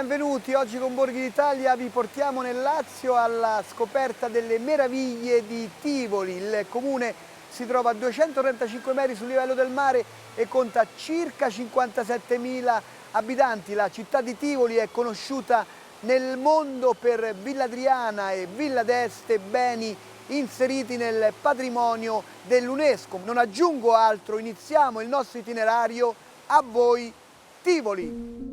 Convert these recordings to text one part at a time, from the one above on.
Benvenuti, oggi con Borghi d'Italia vi portiamo nel Lazio alla scoperta delle meraviglie di Tivoli. Il comune si trova a 235 metri sul livello del mare e conta circa 57.000 abitanti. La città di Tivoli è conosciuta nel mondo per Villa Adriana e Villa d'Este, beni inseriti nel patrimonio dell'UNESCO. Non aggiungo altro, iniziamo il nostro itinerario. A voi Tivoli!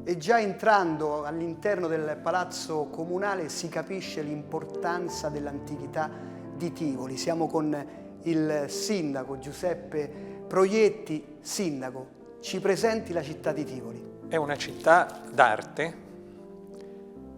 E già entrando all'interno del palazzo comunale si capisce l'importanza dell'antichità di Tivoli. Siamo con il sindaco Giuseppe Proietti. Sindaco, ci presenti la città di Tivoli? È una città d'arte,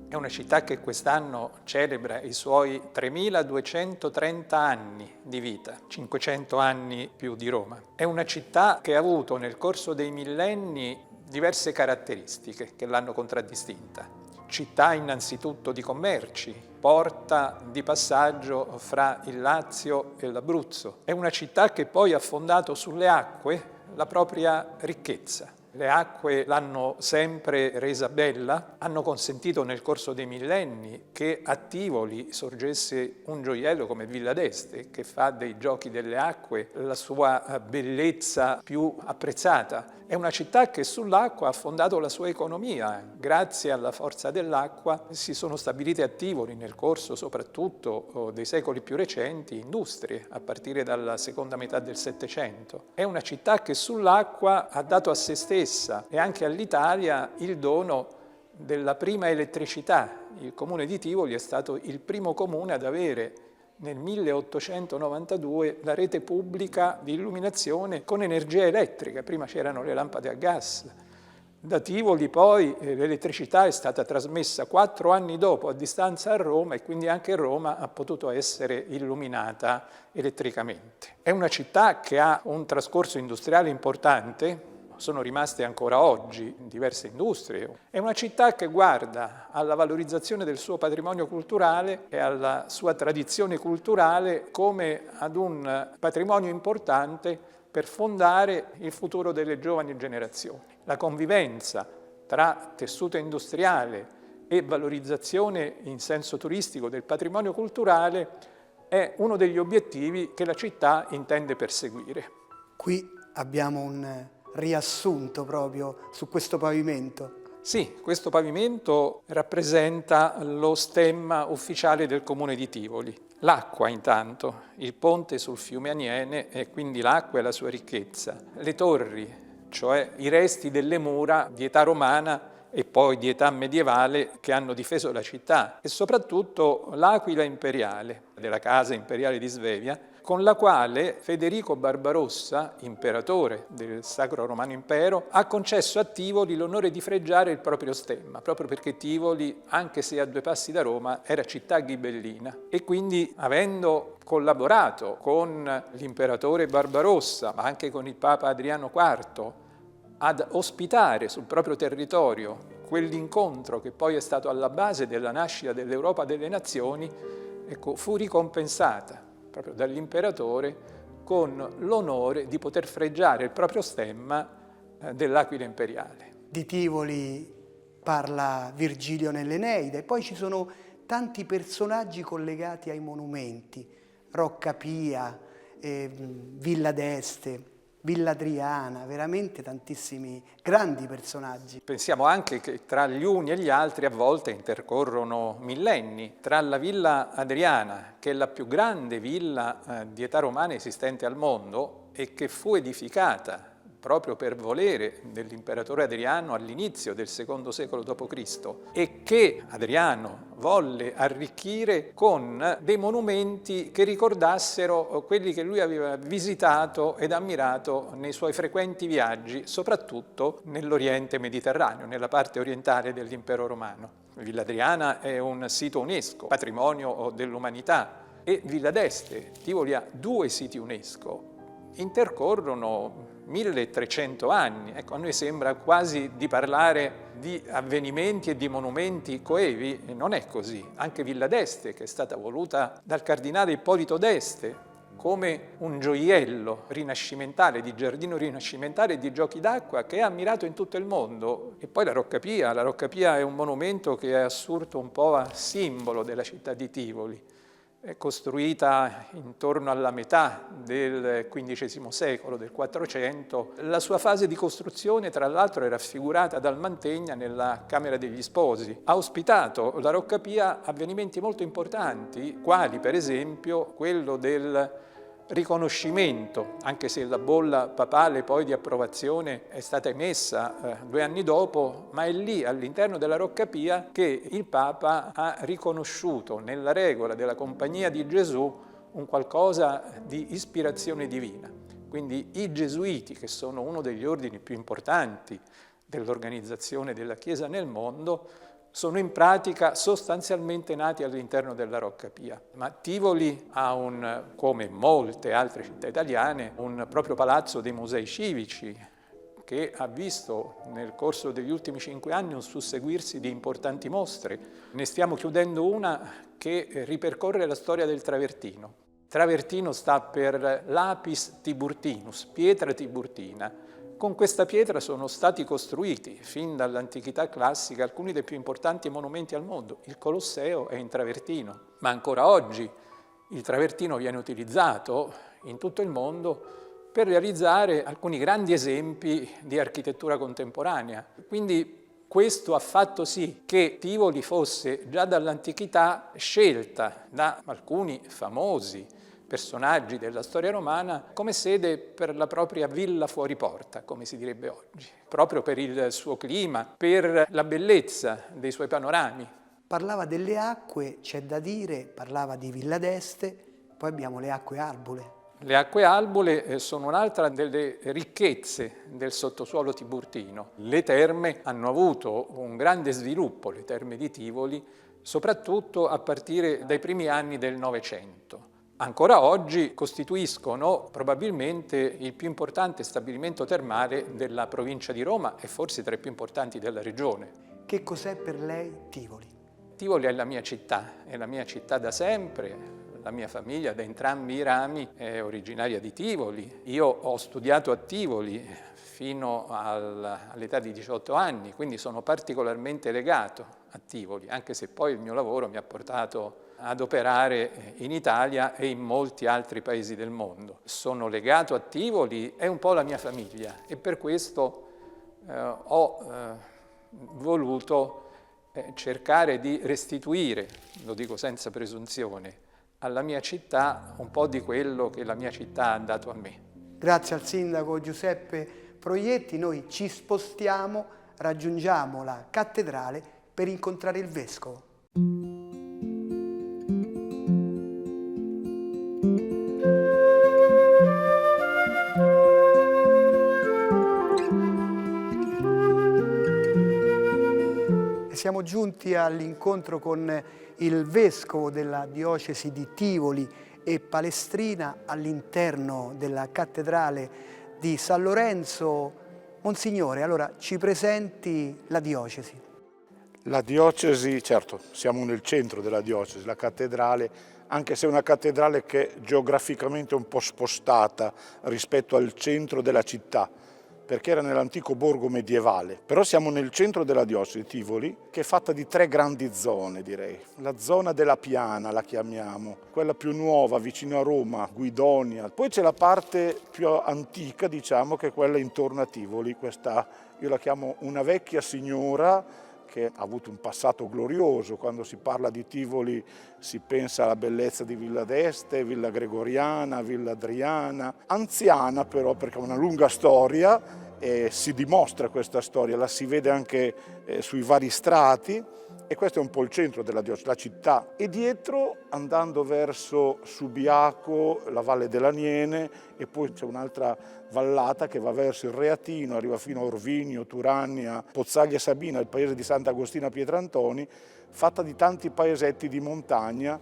è una città che quest'anno celebra i suoi 3.230 anni di vita, 500 anni più di Roma. È una città che ha avuto nel corso dei millenni diverse caratteristiche che l'hanno contraddistinta. Città innanzitutto di commerci, porta di passaggio fra il Lazio e l'Abruzzo. È una città che poi ha fondato sulle acque la propria ricchezza. Le acque l'hanno sempre resa bella, hanno consentito nel corso dei millenni che a Tivoli sorgesse un gioiello come Villa d'Este, che fa dei giochi delle acque la sua bellezza più apprezzata. È una città che sull'acqua ha fondato la sua economia. Grazie alla forza dell'acqua si sono stabilite a Tivoli nel corso soprattutto dei secoli più recenti industrie, a partire dalla seconda metà del Settecento. È una città che sull'acqua ha dato a se stessa e anche all'Italia il dono della prima elettricità. Il comune di Tivoli è stato il primo comune ad avere nel 1892 la rete pubblica di illuminazione con energia elettrica. Prima c'erano le lampade a gas. Da Tivoli poi l'elettricità è stata trasmessa 4 anni dopo a distanza a Roma e quindi anche Roma ha potuto essere illuminata elettricamente. È una città che ha un trascorso industriale importante, sono rimaste ancora oggi diverse industrie. È una città che guarda alla valorizzazione del suo patrimonio culturale e alla sua tradizione culturale come ad un patrimonio importante per fondare il futuro delle giovani generazioni. La convivenza tra tessuto industriale e valorizzazione in senso turistico del patrimonio culturale è uno degli obiettivi che la città intende perseguire. Qui abbiamo un riassunto proprio su questo pavimento. Sì, questo pavimento rappresenta lo stemma ufficiale del comune di Tivoli. L'acqua intanto, il ponte sul fiume Aniene e quindi l'acqua e la sua ricchezza. Le torri, cioè i resti delle mura di età romana e poi di età medievale che hanno difeso la città e soprattutto l'aquila imperiale della casa imperiale di Svevia, con la quale Federico Barbarossa, imperatore del Sacro Romano Impero, ha concesso a Tivoli l'onore di fregiare il proprio stemma, proprio perché Tivoli, anche se a 2 passi da Roma, era città ghibellina. E quindi, avendo collaborato con l'imperatore Barbarossa, ma anche con il Papa Adriano IV, ad ospitare sul proprio territorio quell'incontro che poi è stato alla base della nascita dell'Europa delle Nazioni, ecco, fu ricompensata proprio dall'imperatore con l'onore di poter fregiare il proprio stemma dell'Aquila imperiale. Di Tivoli parla Virgilio nell'Eneide, poi ci sono tanti personaggi collegati ai monumenti, Rocca Pia, Villa d'Este, Villa Adriana, veramente tantissimi grandi personaggi. Pensiamo anche che tra gli uni e gli altri a volte intercorrono millenni. Tra la Villa Adriana, che è la più grande villa di età romana esistente al mondo e che fu edificata proprio per volere dell'imperatore Adriano all'inizio del secondo secolo d.C. e che Adriano volle arricchire con dei monumenti che ricordassero quelli che lui aveva visitato ed ammirato nei suoi frequenti viaggi, soprattutto nell'Oriente Mediterraneo, nella parte orientale dell'Impero Romano. Villa Adriana è un sito UNESCO, patrimonio dell'umanità. e Villa d'Este. Tivoli ha 2 siti UNESCO, intercorrono 1300 anni. Ecco, a noi sembra quasi di parlare di avvenimenti e di monumenti coevi, e non è così. Anche Villa d'Este, che è stata voluta dal cardinale Ippolito d'Este come un gioiello rinascimentale, di giardino rinascimentale e di giochi d'acqua, che è ammirato in tutto il mondo. E poi la Rocca Pia è un monumento che è assurto un po' a simbolo della città di Tivoli. È costruita intorno alla metà del XV secolo, del 400. La sua fase di costruzione, tra l'altro, è raffigurata dal Mantegna nella Camera degli Sposi. Ha ospitato la Rocca Pia avvenimenti molto importanti, quali per esempio quello del riconoscimento, anche se la bolla papale poi di approvazione è stata emessa 2 anni dopo, ma è lì all'interno della Rocca Pia che il Papa ha riconosciuto nella regola della Compagnia di Gesù un qualcosa di ispirazione divina. Quindi i Gesuiti, che sono uno degli ordini più importanti dell'organizzazione della Chiesa nel mondo, sono in pratica sostanzialmente nati all'interno della Rocca Pia. Ma Tivoli ha, come molte altre città italiane, un proprio palazzo dei musei civici che ha visto nel corso degli ultimi 5 anni un susseguirsi di importanti mostre. Ne stiamo chiudendo una che ripercorre la storia del travertino. Travertino sta per Lapis Tiburtinus, pietra tiburtina. Con questa pietra sono stati costruiti, fin dall'antichità classica, alcuni dei più importanti monumenti al mondo. Il Colosseo è in travertino, ma ancora oggi il travertino viene utilizzato in tutto il mondo per realizzare alcuni grandi esempi di architettura contemporanea. Quindi questo ha fatto sì che Tivoli fosse già dall'antichità scelta da alcuni famosi personaggi della storia romana come sede per la propria villa fuori porta, come si direbbe oggi, proprio per il suo clima, per la bellezza dei suoi panorami. Parlava delle acque, c'è da dire, parlava di Villa d'Este, poi abbiamo le acque Albule. Le acque Albule sono un'altra delle ricchezze del sottosuolo tiburtino. Le terme hanno avuto un grande sviluppo, le terme di Tivoli, soprattutto a partire dai primi anni del Novecento. Ancora oggi costituiscono probabilmente il più importante stabilimento termale della provincia di Roma e forse tra i più importanti della regione. Che cos'è per lei Tivoli? Tivoli è la mia città da sempre. La mia famiglia da entrambi i rami è originaria di Tivoli. Io ho studiato a Tivoli fino all'età di 18 anni, quindi sono particolarmente legato a Tivoli, anche se poi il mio lavoro mi ha portato ad operare in Italia e in molti altri paesi del mondo. Sono legato a Tivoli, è un po' la mia famiglia e per questo ho voluto cercare di restituire, lo dico senza presunzione, alla mia città un po' di quello che la mia città ha dato a me. Grazie al sindaco Giuseppe Proietti, noi ci spostiamo, raggiungiamo la cattedrale per incontrare il vescovo. Siamo giunti all'incontro con il vescovo della diocesi di Tivoli e Palestrina all'interno della cattedrale di San Lorenzo. Monsignore, allora ci presenti la diocesi. La diocesi, certo, siamo nel centro della diocesi, la cattedrale, anche se è una cattedrale che è geograficamente un po' spostata rispetto al centro della città, perché era nell'antico borgo medievale. Però siamo nel centro della diocesi, Tivoli, che è fatta di 3 grandi zone, direi. La zona della Piana, la chiamiamo, quella più nuova, vicino a Roma, Guidonia. Poi c'è la parte più antica, diciamo, che è quella intorno a Tivoli. Questa io la chiamo una vecchia signora, che ha avuto un passato glorioso. Quando si parla di Tivoli si pensa alla bellezza di Villa d'Este, Villa Gregoriana, Villa Adriana, anziana però perché ha una lunga storia e si dimostra questa storia, la si vede anche sui vari strati e questo è un po' il centro della diocesi, la città. E dietro, andando verso Subiaco, la Valle dell'Aniene e poi c'è un'altra vallata che va verso il Reatino, arriva fino a Orvinio, Turannia, Pozzaglia Sabina, il paese di Sant'Agostina Pietrantoni, fatta di tanti paesetti di montagna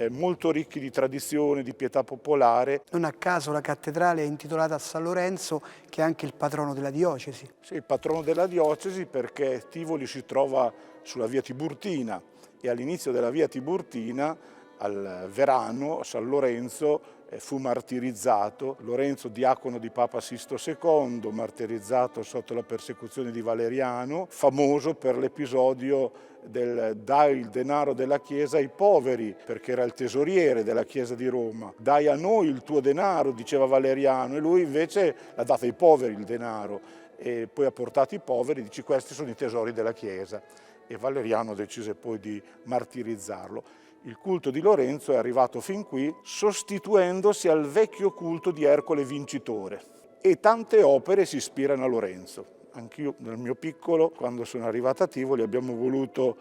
molto ricchi di tradizione, di pietà popolare. Non a caso la cattedrale è intitolata a San Lorenzo, che è anche il patrono della diocesi. Sì, il patrono della diocesi, perché Tivoli si trova sulla via Tiburtina e all'inizio della via Tiburtina, al Verano, San Lorenzo fu martirizzato. Lorenzo, diacono di Papa Sisto II, martirizzato sotto la persecuzione di Valeriano, famoso per l'episodio del dai il denaro della Chiesa ai poveri, perché era il tesoriere della Chiesa di Roma. Dai a noi il tuo denaro, diceva Valeriano, e lui invece l'ha dato ai poveri il denaro, e poi ha portato i poveri, dice questi sono i tesori della Chiesa, e Valeriano decise poi di martirizzarlo. Il culto di Lorenzo è arrivato fin qui, sostituendosi al vecchio culto di Ercole Vincitore, e tante opere si ispirano a Lorenzo. Anch'io nel mio piccolo, quando sono arrivato a Tivoli, abbiamo voluto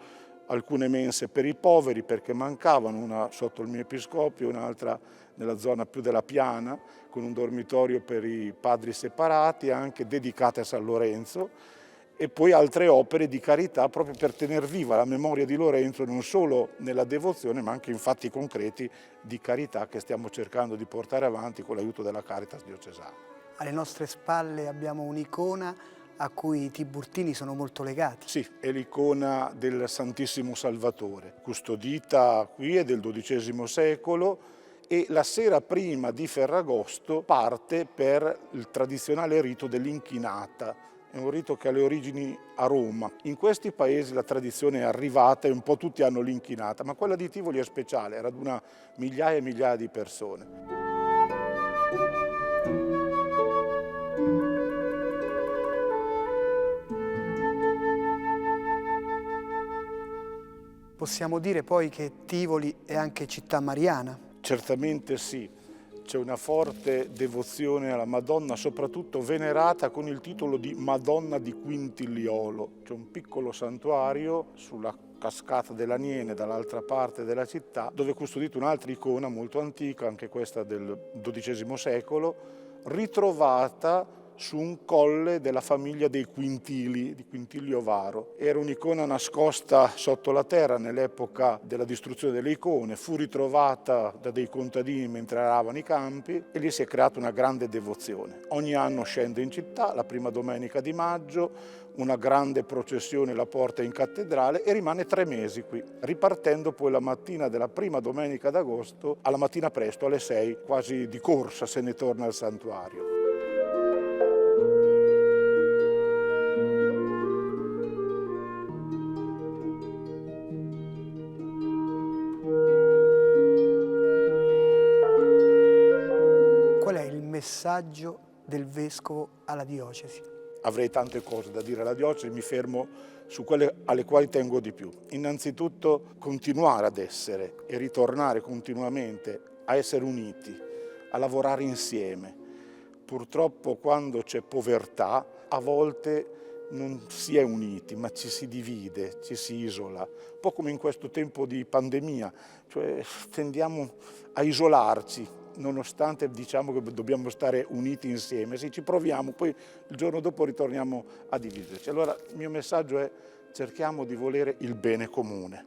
alcune mense per i poveri perché mancavano, una sotto il mio episcopio, un'altra nella zona più della Piana, con un dormitorio per i padri separati, anche dedicate a San Lorenzo, e poi altre opere di carità proprio per tener viva la memoria di Lorenzo, non solo nella devozione ma anche in fatti concreti di carità che stiamo cercando di portare avanti con l'aiuto della Caritas diocesana. Alle nostre spalle abbiamo un'icona a cui i tiburtini sono molto legati. Sì, è l'icona del Santissimo Salvatore, custodita qui, è del XII secolo, e la sera prima di Ferragosto parte per il tradizionale rito dell'inchinata. È un rito che ha le origini a Roma. In questi paesi la tradizione è arrivata e un po' tutti hanno l'inchinata, ma quella di Tivoli è speciale, raduna migliaia e migliaia di persone. Possiamo dire poi che Tivoli è anche città mariana. Certamente sì. C'è una forte devozione alla Madonna, soprattutto venerata con il titolo di Madonna di Quintiliolo. C'è un piccolo santuario sulla cascata dell'Aniene, dall'altra parte della città, dove è custodita un'altra icona molto antica, anche questa del XII secolo, ritrovata su un colle della famiglia dei Quintili, di Quintilio Varo. Era un'icona nascosta sotto la terra nell'epoca della distruzione delle icone, fu ritrovata da dei contadini mentre aravano i campi e lì si è creata una grande devozione. Ogni anno scende in città, la prima domenica di maggio, una grande processione la porta in cattedrale e rimane 3 mesi qui, ripartendo poi la mattina della prima domenica d'agosto, alla mattina presto, alle 6, quasi di corsa se ne torna al santuario. Qual è il messaggio del vescovo alla diocesi? Avrei tante cose da dire alla diocesi, mi fermo su quelle alle quali tengo di più. Innanzitutto continuare ad essere e ritornare continuamente a essere uniti, a lavorare insieme. Purtroppo quando c'è povertà a volte non si è uniti, ma ci si divide, ci si isola. Un po' come in questo tempo di pandemia, cioè tendiamo a isolarci, nonostante diciamo che dobbiamo stare uniti insieme. Sì, ci proviamo, poi il giorno dopo ritorniamo a dividerci. Allora il mio messaggio è: cerchiamo di volere il bene comune,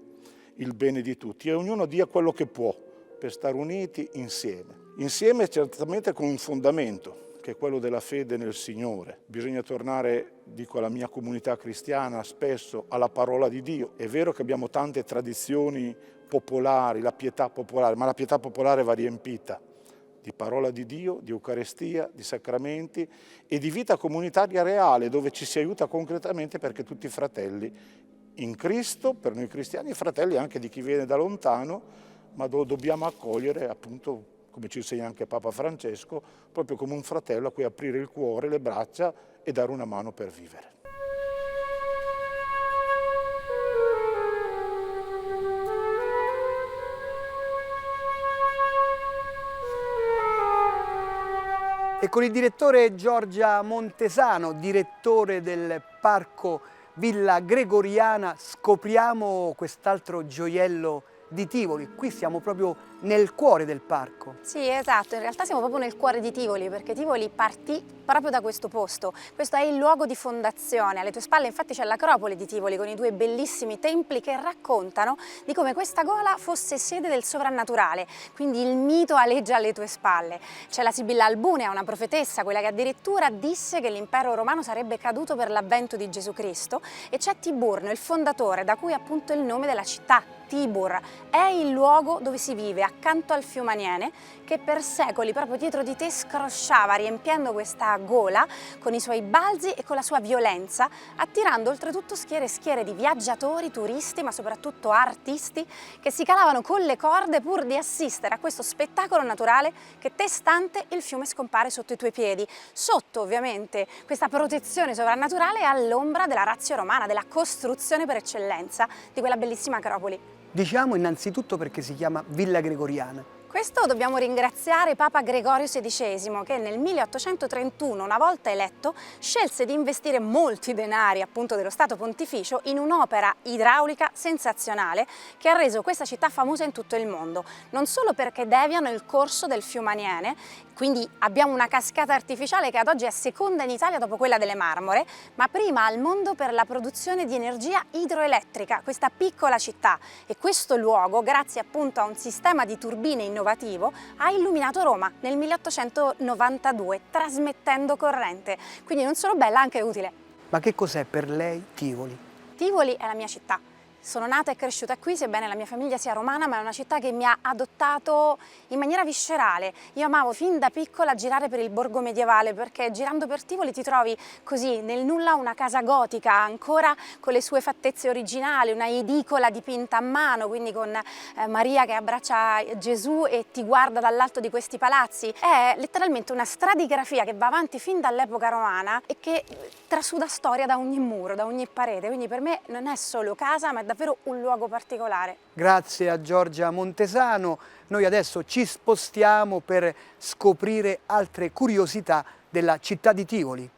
il bene di tutti, e ognuno dia quello che può per stare uniti insieme. Insieme certamente con un fondamento, che è quello della fede nel Signore. Bisogna tornare, dico alla mia comunità cristiana, spesso alla parola di Dio. È vero che abbiamo tante tradizioni popolari, la pietà popolare, ma la pietà popolare va riempita di parola di Dio, di Eucaristia, di sacramenti e di vita comunitaria reale, dove ci si aiuta concretamente perché tutti fratelli in Cristo, per noi cristiani, e fratelli anche di chi viene da lontano, ma dobbiamo accogliere, appunto, come ci insegna anche Papa Francesco, proprio come un fratello a cui aprire il cuore, le braccia e dare una mano per vivere. E con il direttore Giorgia Montesano, direttore del Parco Villa Gregoriana, scopriamo quest'altro gioiello di Tivoli. Qui siamo proprio nel cuore del parco. Sì, esatto, in realtà siamo proprio nel cuore di Tivoli, perché Tivoli partì proprio da questo posto. Questo è il luogo di fondazione. Alle tue spalle infatti c'è l'acropoli di Tivoli con i due bellissimi templi che raccontano di come questa gola fosse sede del sovrannaturale, quindi il mito aleggia alle tue spalle. C'è la Sibilla Albunea, una profetessa, quella che addirittura disse che l'impero romano sarebbe caduto per l'avvento di Gesù Cristo, e c'è Tiburno, il fondatore, da cui appunto il nome della città. Tibur è il luogo dove si vive accanto al fiume Aniene, che per secoli proprio dietro di te scrosciava riempiendo questa gola con i suoi balzi e con la sua violenza, attirando oltretutto schiere e schiere di viaggiatori, turisti, ma soprattutto artisti che si calavano con le corde pur di assistere a questo spettacolo naturale che testante il fiume scompare sotto i tuoi piedi, sotto ovviamente questa protezione sovrannaturale all'ombra della ratio romana, della costruzione per eccellenza di quella bellissima acropoli. Diciamo innanzitutto perché si chiama Villa Gregoriana. Questo dobbiamo ringraziare Papa Gregorio XVI, che nel 1831, una volta eletto, scelse di investire molti denari appunto dello Stato Pontificio in un'opera idraulica sensazionale che ha reso questa città famosa in tutto il mondo, non solo perché deviano il corso del fiume Aniene, quindi abbiamo una cascata artificiale che ad oggi è seconda in Italia dopo quella delle Marmore, ma prima al mondo per la produzione di energia idroelettrica, questa piccola città. E questo luogo, grazie appunto a un sistema di turbine innovativo, ha illuminato Roma nel 1892, trasmettendo corrente. Quindi non solo bella, anche utile. Ma che cos'è per lei Tivoli? Tivoli è la mia città. Sono nata e cresciuta qui, sebbene la mia famiglia sia romana, ma è una città che mi ha adottato in maniera viscerale. Io amavo fin da piccola girare per il borgo medievale, perché girando per Tivoli ti trovi così nel nulla una casa gotica, ancora con le sue fattezze originali, una edicola dipinta a mano, quindi con Maria che abbraccia Gesù e ti guarda dall'alto di questi palazzi. È letteralmente una stratigrafia che va avanti fin dall'epoca romana e che trasuda storia da ogni muro, da ogni parete. Quindi per me non è solo casa, ma è davvero un luogo particolare. Grazie a Giorgia Montesano. Noi adesso ci spostiamo per scoprire altre curiosità della città di Tivoli.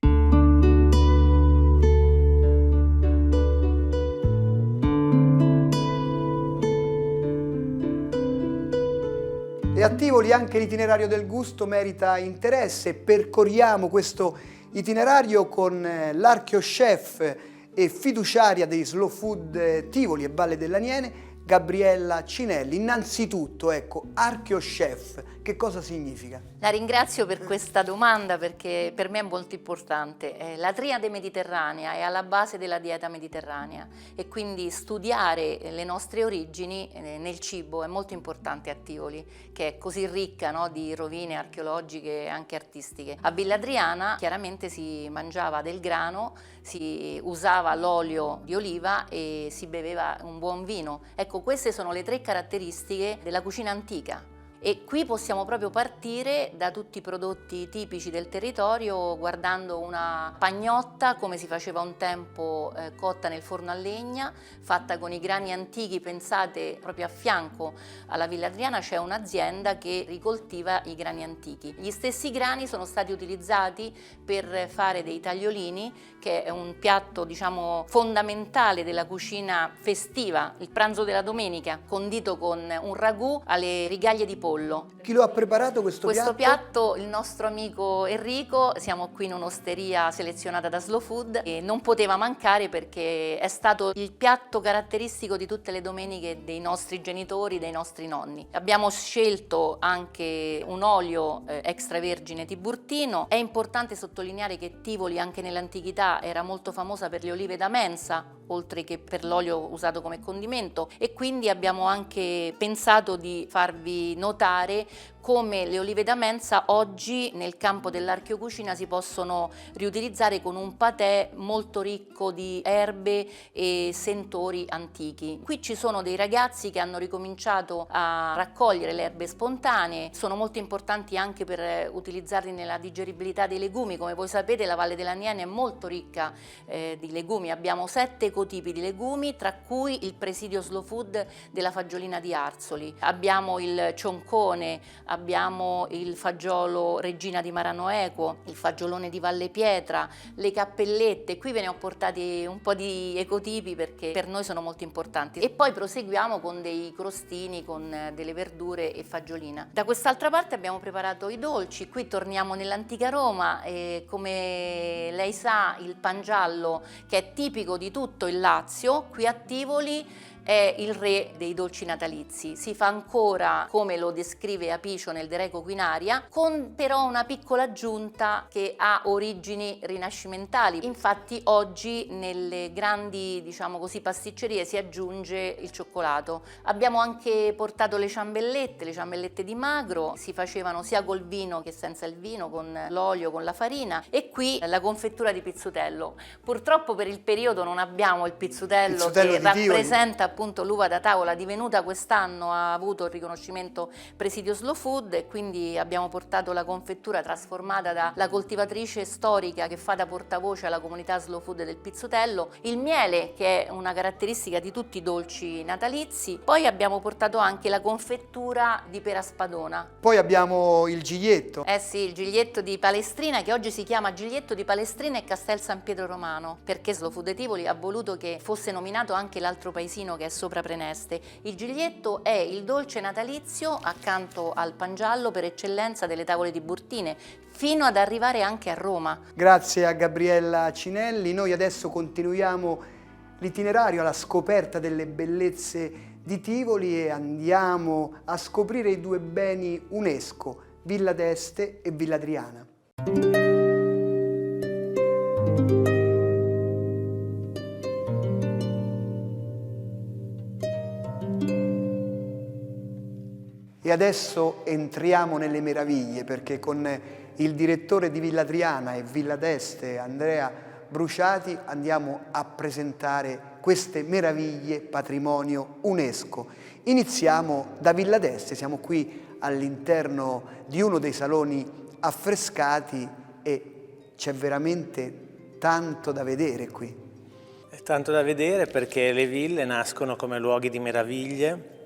E a Tivoli anche l'itinerario del gusto merita interesse. Percorriamo questo itinerario con l'archeo-chef e fiduciaria dei Slow Food Tivoli e Valle dell'Aniene, Gabriella Cinelli. Innanzitutto, ecco, archeo-chef, che cosa significa? La ringrazio per questa domanda perché per me è molto importante. La triade mediterranea è alla base della dieta mediterranea e quindi studiare le nostre origini nel cibo è molto importante a Tivoli, che è così ricca, no, di rovine archeologiche e anche artistiche. A Villa Adriana chiaramente si mangiava del grano, si usava l'olio di oliva e si beveva un buon vino. Ecco, queste sono le tre caratteristiche della cucina antica. E qui possiamo proprio partire da tutti i prodotti tipici del territorio, guardando una pagnotta come si faceva un tempo, cotta nel forno a legna, fatta con i grani antichi. Pensate, proprio a fianco alla Villa Adriana c'è un'azienda che ricoltiva i grani antichi. Gli stessi grani sono stati utilizzati per fare dei tagliolini, che è un piatto, diciamo, fondamentale della cucina festiva, il pranzo della domenica, condito con un ragù alle rigaglie di pollo. Chi lo ha preparato questo piatto? Questo piatto, il nostro amico Enrico. Siamo qui in un'osteria selezionata da Slow Food e non poteva mancare perché è stato il piatto caratteristico di tutte le domeniche dei nostri genitori, dei nostri nonni. Abbiamo scelto anche un olio extravergine tiburtino. È importante sottolineare che Tivoli anche nell'antichità era molto famosa per le olive da mensa, oltre che per l'olio usato come condimento, e quindi abbiamo anche pensato di farvi notare come le olive da mensa oggi nel campo dell'archeocucina si possono riutilizzare con un patè molto ricco di erbe e sentori antichi. Qui ci sono dei ragazzi che hanno ricominciato a raccogliere le erbe spontanee, sono molto importanti anche per utilizzarli nella digeribilità dei legumi. Come voi sapete, la Valle dell'Aniene è molto ricca di legumi, abbiamo 7 ecotipi di legumi, tra cui il presidio Slow Food della fagiolina di Arzoli. Abbiamo il cionco Roccone, abbiamo il fagiolo Regina di Marano Equo, il fagiolone di Valle Pietra, le cappellette. Qui ve ne ho portati un po' di ecotipi perché per noi sono molto importanti. E poi proseguiamo con dei crostini con delle verdure e fagiolina. Da quest'altra parte abbiamo preparato i dolci. Qui torniamo nell'antica Roma e, come lei sa, il pangiallo, che è tipico di tutto il Lazio, qui a Tivoli è il re dei dolci natalizi. Si fa ancora come lo descrive Apicio nel De Reco Quinaria, con però una piccola aggiunta che ha origini rinascimentali. Infatti oggi nelle grandi, diciamo così, pasticcerie si aggiunge il cioccolato. Abbiamo anche portato le ciambellette di magro, si facevano sia col vino che senza il vino, con l'olio, con la farina, e qui la confettura di pizzutello. Purtroppo per il periodo non abbiamo il pizzutello che rappresenta appunto l'uva da tavola, divenuta quest'anno, ha avuto il riconoscimento Presidio Slow Food, e quindi abbiamo portato la confettura trasformata dalla coltivatrice storica che fa da portavoce alla comunità Slow Food del pizzutello, il miele, che è una caratteristica di tutti i dolci natalizi. Poi abbiamo portato anche la confettura di pera spadona. Poi abbiamo il giglietto. Eh sì, il giglietto di Palestrina, che oggi si chiama Giglietto di Palestrina e Castel San Pietro Romano, perché Slow Food Tivoli ha voluto che fosse nominato anche l'altro paesino che è sopra Preneste. Il giglietto è il dolce natalizio accanto al pangiallo per eccellenza delle tavole di Burtine, fino ad arrivare anche a Roma. Grazie a Gabriella Cinelli. Noi adesso continuiamo l'itinerario alla scoperta delle bellezze di Tivoli e andiamo a scoprire i due beni UNESCO, Villa d'Este e Villa Adriana. E adesso entriamo nelle meraviglie, perché con il direttore di Villa Adriana e Villa d'Este, Andrea Bruciati, andiamo a presentare queste meraviglie patrimonio UNESCO. Iniziamo da Villa d'Este, siamo qui all'interno di uno dei saloni affrescati e c'è veramente tanto da vedere qui. È tanto da vedere perché le ville nascono come luoghi di meraviglie,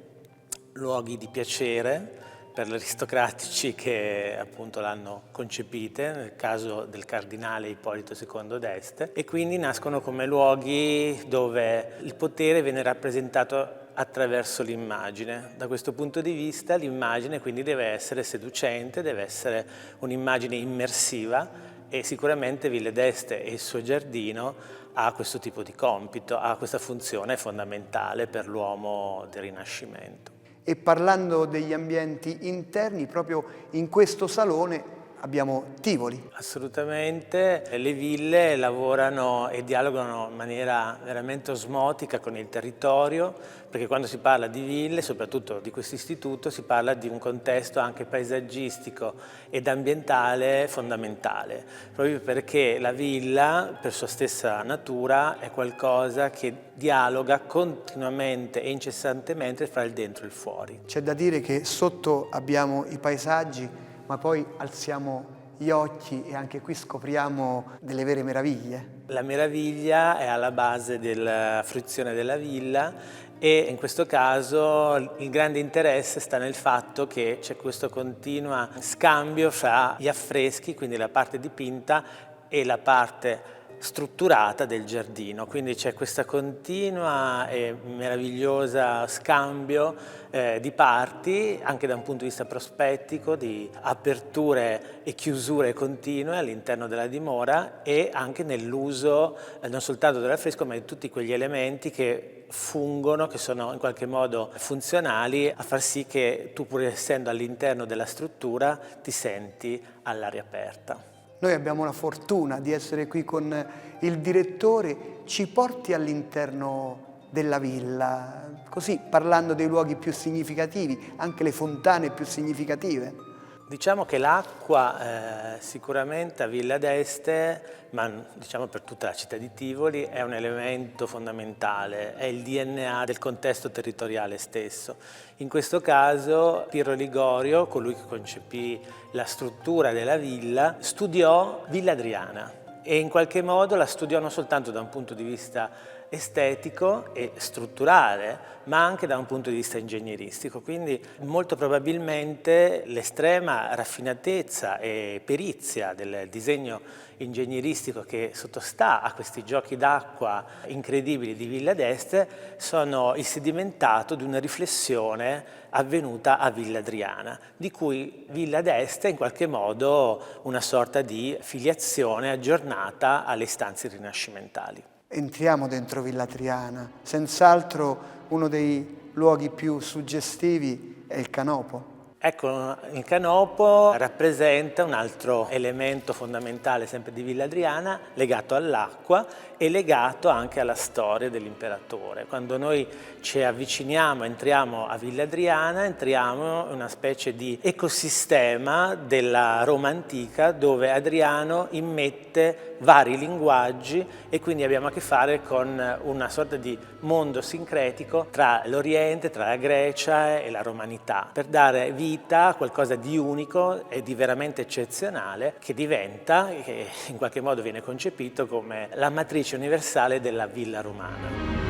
luoghi di piacere per gli aristocratici che appunto l'hanno concepite, nel caso del cardinale Ippolito II d'Este, e quindi nascono come luoghi dove il potere viene rappresentato attraverso l'immagine. Da questo punto di vista l'immagine quindi deve essere seducente, deve essere un'immagine immersiva, e sicuramente Villa d'Este e il suo giardino ha questo tipo di compito, ha questa funzione fondamentale per l'uomo del Rinascimento. E parlando degli ambienti interni, proprio in questo salone abbiamo Tivoli. Assolutamente, le ville lavorano e dialogano in maniera veramente osmotica con il territorio, perché quando si parla di ville, soprattutto di questo istituto, si parla di un contesto anche paesaggistico ed ambientale fondamentale, proprio perché la villa, per sua stessa natura, è qualcosa che dialoga continuamente e incessantemente fra il dentro e il fuori. C'è da dire che sotto abbiamo i paesaggi, ma poi alziamo gli occhi e anche qui scopriamo delle vere meraviglie. La meraviglia è alla base della fruizione della villa, e in questo caso il grande interesse sta nel fatto che c'è questo continuo scambio fra gli affreschi, quindi la parte dipinta, e la parte strutturata del giardino, quindi c'è questa continua e meravigliosa scambio di parti, anche da un punto di vista prospettico, di aperture e chiusure continue all'interno della dimora, e anche nell'uso non soltanto dell'affresco ma di tutti quegli elementi che fungono, che sono in qualche modo funzionali a far sì che tu, pur essendo all'interno della struttura, ti senti all'aria aperta. Noi abbiamo la fortuna di essere qui con il direttore, ci porti all'interno della villa, così parlando dei luoghi più significativi, anche le fontane più significative. Diciamo che l'acqua sicuramente a Villa d'Este, ma diciamo per tutta la città di Tivoli, è un elemento fondamentale, è il DNA del contesto territoriale stesso. In questo caso Pirro Ligorio, colui che concepì la struttura della villa, studiò Villa Adriana. e in qualche modo la studiò non soltanto da un punto di vista estetico e strutturale, ma anche da un punto di vista ingegneristico. Quindi molto probabilmente l'estrema raffinatezza e perizia del disegno ingegneristico che sottostà a questi giochi d'acqua incredibili di Villa d'Este sono il sedimentato di una riflessione avvenuta a Villa Adriana, di cui Villa d'Este è in qualche modo una sorta di filiazione aggiornata alle istanze rinascimentali. Entriamo dentro Villa Adriana, senz'altro uno dei luoghi più suggestivi è il Canopo. Ecco, il Canopo rappresenta un altro elemento fondamentale sempre di Villa Adriana, legato all'acqua e legato anche alla storia dell'imperatore. Quando noi ci avviciniamo, entriamo a Villa Adriana, entriamo in una specie di ecosistema della Roma antica dove Adriano immette vari linguaggi e quindi abbiamo a che fare con una sorta di mondo sincretico tra l'Oriente, tra la Grecia e la romanità, per dare vita a qualcosa di unico e di veramente eccezionale che diventa, che in qualche modo viene concepito come la matrice universale della villa romana.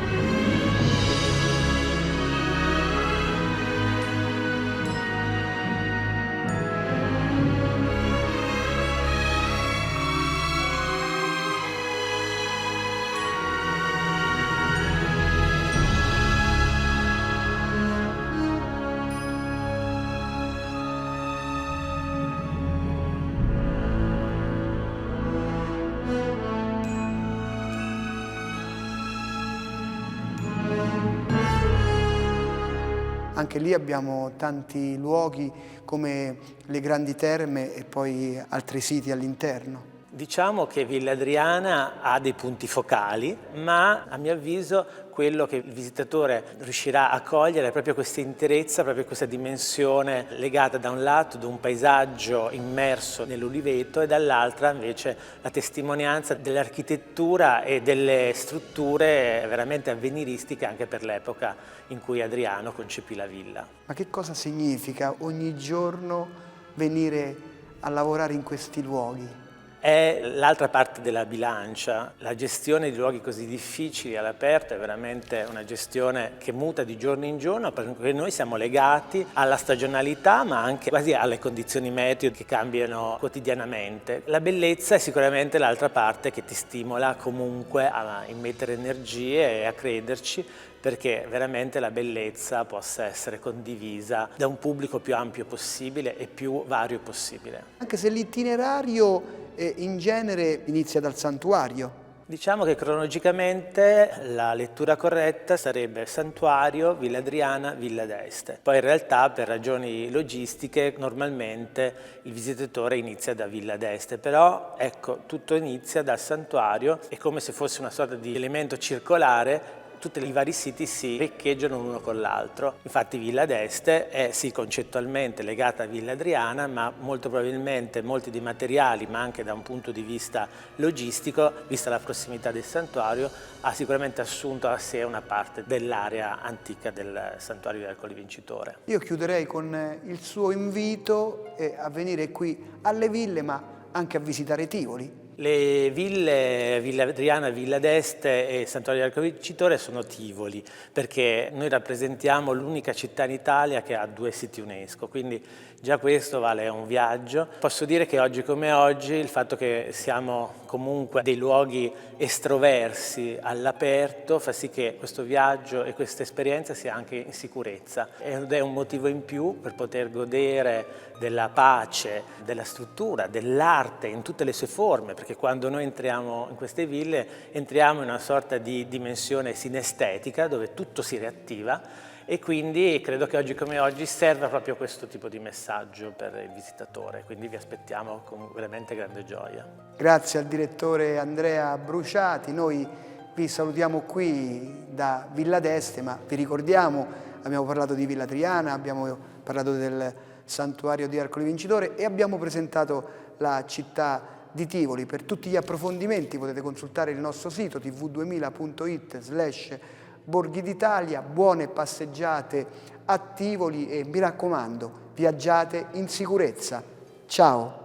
Anche lì abbiamo tanti luoghi come le Grandi Terme e poi altri siti all'interno. Diciamo che Villa Adriana ha dei punti focali, ma a mio avviso quello che il visitatore riuscirà a cogliere è proprio questa interezza, proprio questa dimensione legata da un lato ad un paesaggio immerso nell'uliveto e dall'altra invece la testimonianza dell'architettura e delle strutture veramente avveniristiche anche per l'epoca in cui Adriano concepì la villa. Ma che cosa significa ogni giorno venire a lavorare in questi luoghi? È l'altra parte della bilancia. La gestione di luoghi così difficili all'aperto è veramente una gestione che muta di giorno in giorno perché noi siamo legati alla stagionalità ma anche quasi alle condizioni meteo che cambiano quotidianamente. La bellezza è sicuramente l'altra parte che ti stimola comunque a immettere energie e a crederci perché veramente la bellezza possa essere condivisa da un pubblico più ampio possibile e più vario possibile. Anche se l'itinerario in genere inizia dal santuario. Diciamo che cronologicamente la lettura corretta sarebbe Santuario, Villa Adriana, Villa d'Este. Poi in realtà per ragioni logistiche normalmente il visitatore inizia da Villa d'Este, però ecco tutto inizia dal santuario, è come se fosse una sorta di elemento circolare. Tutti i vari siti si riccheggiano l'uno con l'altro. Infatti Villa d'Este è sì concettualmente legata a Villa Adriana, ma molto probabilmente molti dei materiali, ma anche da un punto di vista logistico, vista la prossimità del santuario, ha sicuramente assunto a sé una parte dell'area antica del santuario di Ercole Vincitore. Io chiuderei con il suo invito a venire qui alle ville, ma anche a visitare Tivoli. Le ville, Villa Adriana, Villa d'Este e Santuario di Ercole Vincitore sono Tivoli, perché noi rappresentiamo l'unica città in Italia che ha 2 siti UNESCO, quindi già questo vale un viaggio. Posso dire che oggi come oggi il fatto che siamo comunque dei luoghi estroversi all'aperto fa sì che questo viaggio e questa esperienza sia anche in sicurezza ed è un motivo in più per poter godere della pace, della struttura, dell'arte in tutte le sue forme, perché quando noi entriamo in queste ville entriamo in una sorta di dimensione sinestetica dove tutto si riattiva e quindi credo che oggi come oggi serva proprio questo tipo di messaggio per il visitatore, quindi vi aspettiamo con veramente grande gioia. Grazie al direttore Andrea Bruciati, noi vi salutiamo qui da Villa d'Este, ma vi ricordiamo, abbiamo parlato di Villa Adriana, abbiamo parlato del santuario di Ercole Vincitore e abbiamo presentato la città di Tivoli. Per tutti gli approfondimenti potete consultare il nostro sito tv2000.it/Borghi d'Italia. Buone passeggiate a Tivoli e mi raccomando, viaggiate in sicurezza. Ciao!